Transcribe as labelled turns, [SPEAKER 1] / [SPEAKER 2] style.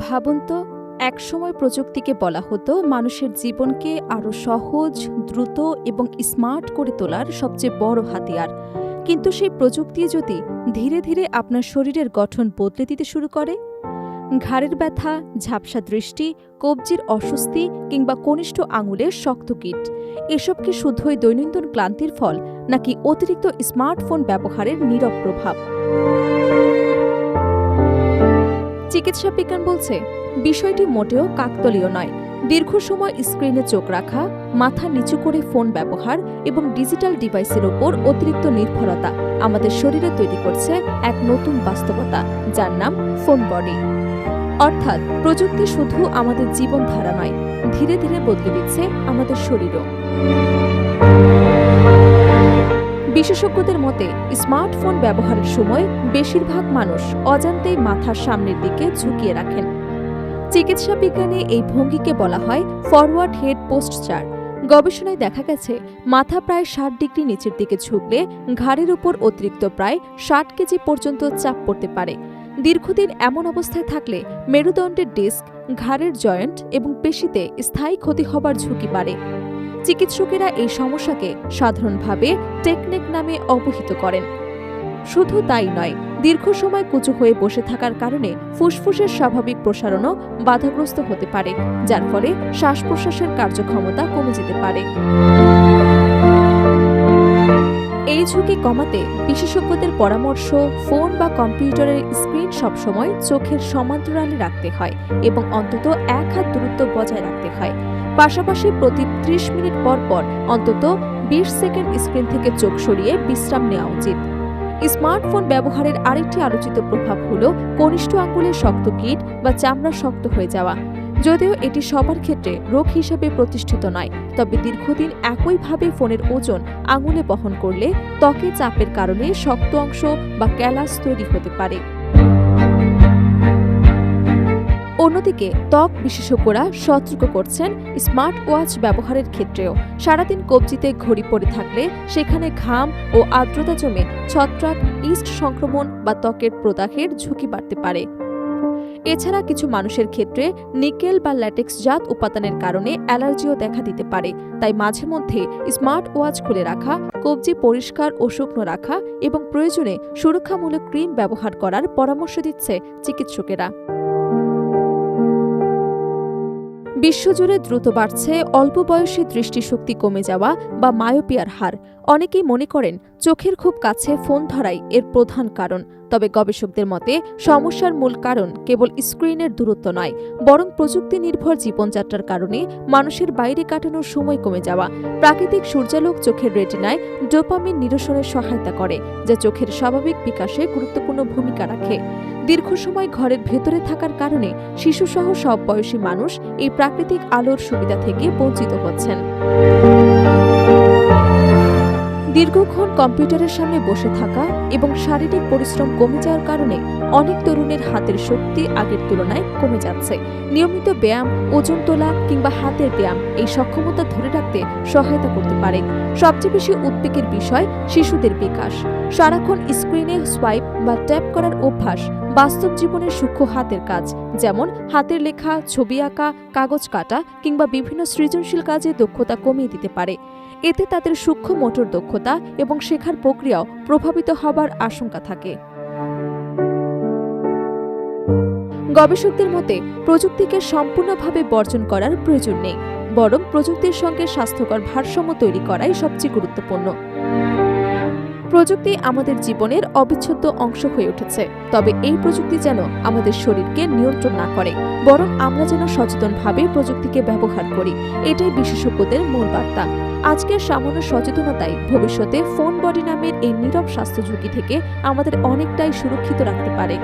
[SPEAKER 1] ভাবুন তো, একসময় প্রযুক্তিকে বলা হতো মানুষের জীবনকে আরও সহজ, দ্রুত এবং স্মার্ট করে তোলার সবচেয়ে বড় হাতিয়ার। কিন্তু সেই প্রযুক্তি যদি ধীরে ধীরে আপনার শরীরের গঠন বদলে দিতে শুরু করে, ঘাড়ের ব্যথা, ঝাপসা দৃষ্টি, কবজির অস্বস্তি কিংবা কনিষ্ঠ আঙুলের শক্ত কীট, এসব কি শুধুই দৈনন্দিন ক্লান্তির ফল, নাকি অতিরিক্ত স্মার্টফোন ব্যবহারের নীরব প্রভাব? চিকিৎসা বিজ্ঞান বলছে বিষয়টি মোটেও কাকতালীয় নয়। দীর্ঘ সময় স্ক্রিনে চোখ রাখা, মাথা নিচু করে ফোন ব্যবহার এবং ডিজিটাল ডিভাইসের ওপর অতিরিক্ত নির্ভরতা আমাদের শরীরে তৈরি করছে এক নতুন বাস্তবতা, যার নাম ফোন বডি। অর্থাৎ প্রযুক্তি শুধু আমাদের জীবনধারা নয়, ধীরে ধীরে বদলে দিচ্ছে আমাদের শরীরও। বিশেষজ্ঞদের মতে স্মার্টফোন ব্যবহারের সময় বেশিরভাগ মানুষ অজান্তেই মাথার সামনের দিকে ঝুঁকিয়ে রাখেন। চিকিৎসা বিজ্ঞানে এই ভঙ্গিকে বলা হয় ফরওয়ার্ড হেড পোস্টচার। গবেষণায় দেখা গেছে মাথা প্রায় ৬০ ডিগ্রি নিচের দিকে ঝুঁকলে ঘাড়ের উপর অতিরিক্ত প্রায় ৬০ কেজি পর্যন্ত চাপ পড়তে পারে। দীর্ঘদিন এমন অবস্থায় থাকলে মেরুদণ্ডের ডিস্ক, ঘাড়ের জয়েন্ট এবং পেশিতে স্থায়ী ক্ষতি হবার ঝুঁকি বাড়ে। চিকিৎসকেরা এই সমস্যাকে সাধারণভাবে টেকনেক নামে অবহিত করেন। শুধু তাই নয়, দীর্ঘ সময় কুঁচু হয়ে বসে থাকার কারণে ফুসফুসের স্বাভাবিক প্রসারণও বাধাগ্রস্ত হতে পারে, যার ফলে শ্বাস প্রশ্বাসের কার্যক্ষমতা কমে যেতে পারে। এই ঝুঁকি কমাতে বিশেষজ্ঞদের পরামর্শ, ফোন বা কম্পিউটারের স্ক্রিন সবসময় চোখের সমান্তরালে রাখতে হয় এবং অন্তত ১ হাত দূরত্ব বজায় রাখতে হয়। পাশাপাশি প্রতি ৩০ মিনিট পর পর অন্তত ২০ সেকেন্ড স্ক্রিন থেকে চোখ সরিয়ে বিশ্রাম নেওয়া উচিত। স্মার্টফোন ব্যবহারের আরেকটি আলোচিত প্রভাব হল কনিষ্ঠ আঙুলের শক্ত কীট বা চামড়া শক্ত হয়ে যাওয়া। যদিও এটি সবার ক্ষেত্রে রোগ হিসেবে প্রতিষ্ঠিত নয়, তবে দীর্ঘদিন একইভাবে ফোনের ওজন আঙুলে বহন করলে ত্বকে চাপের কারণে শক্ত অংশ বা ক্যালাস তৈরি হতে পারে। অন্যদিকে ত্বক বিশেষজ্ঞরা সতর্ক করছেন স্মার্ট ওয়াচ ব্যবহারের ক্ষেত্রেও। সারাদিন কবজিতে ঘড়ি পরে থাকলে সেখানে ঘাম ও আর্দ্রতা জমে ছত্রাক, ইস্ট সংক্রমণ বা ত্বকের প্রদাহের ঝুঁকি বাড়তে পারে। এছাড়া কিছু মানুষের ক্ষেত্রে নিকেল বা ল্যাটেক্স জাত উপাদানের কারণে অ্যালার্জিও দেখা দিতে পারে। তাই মাঝে মধ্যে স্মার্ট ওয়াচ খুলে রাখা, কবজি পরিষ্কার ও শুকনো রাখা এবং প্রয়োজনে সুরক্ষামূলক ক্রিম ব্যবহার করার পরামর্শ দিচ্ছে চিকিৎসকেরা। বিশ্বজুড়ে দ্রুত বাড়ছে অল্প বয়সে দৃষ্টিশক্তি কমে যাওয়া বা মায়োপিয়ার হার। অনেকেই মনে করেন চোখের খুব কাছে ফোন ধরাই এর প্রধান কারণ। তবে গবেষকদের মতে সমস্যার মূল কারণ কেবল স্ক্রিনের দূরত্ব নয়, বরং প্রযুক্তি নির্ভর জীবনযাত্রার কারণে মানুষের বাইরে কাটানোর সময় কমে যাওয়া। প্রাকৃতিক সূর্যালোক চোখের রেটিনায় ডোপামিন নিরসনে সহায়তা করে, যা চোখের স্বাভাবিক বিকাশে গুরুত্বপূর্ণ ভূমিকা রাখে। দীর্ঘ সময় ঘরের ভেতরে থাকার কারণে শিশুসহ সব বয়সী মানুষ এই প্রাকৃতিক আলোর সুবিধা থেকে বঞ্চিত হচ্ছেন। দীর্ঘক্ষণ কম্পিউটারের সামনে বসে থাকা এবং শারীরিক পরিশ্রম কমে যাওয়ার কারণে অনেক তরুণের হাতের শক্তি আগের তুলনায় কমে যাচ্ছে। নিয়মিত ব্যায়াম, ওজন তোলা কিংবা হাতের ব্যায়াম এই সক্ষমতা ধরে রাখতে সহায়তা করতে পারে। সবচেয়ে বেশি উদ্বেগের বিষয় শিশুদের বিকাশ। সারাক্ষণ স্ক্রিনে সোয়াইপ বা ট্যাপ করার অভ্যাস বাস্তব জীবনের সূক্ষ্ম হাতের কাজ, যেমন হাতের লেখা, ছবি আঁকা, কাগজ কাটা কিংবা বিভিন্ন সৃজনশীল কাজে দক্ষতা কমিয়ে দিতে পারে। এতে তাদের সূক্ষ্ম মোটর দক্ষতা এবং শেখার প্রক্রিয়াও প্রভাবিত হবার আশঙ্কা থাকে। গবেষকদের মতে প্রযুক্তিকে সম্পূর্ণভাবে বর্জন করার প্রয়োজন নেই, বরং প্রযুক্তির সঙ্গে স্বাস্থ্যকর ভারসাম্য তৈরি করাই সবচেয়ে গুরুত্বপূর্ণ। প্রযুক্তি আমাদের জীবনের অবিচ্ছেদ্য অংশ হয়ে উঠেছে, তবে এই প্রযুক্তি যেন আমাদের শরীরকে নিয়ন্ত্রণ না করে, বরং আমরা যেন সচেতনভাবে প্রযুক্তিকে ব্যবহার করি। এটাই বিশেষজ্ঞদের মূল বার্তা। আজকের সামান্য সচেতনতাই ভবিষ্যতে ফোন বডি নামের এই নীরব স্বাস্থ্য ঝুঁকি থেকে আমাদের অনেকটাই সুরক্ষিত রাখতে পারে।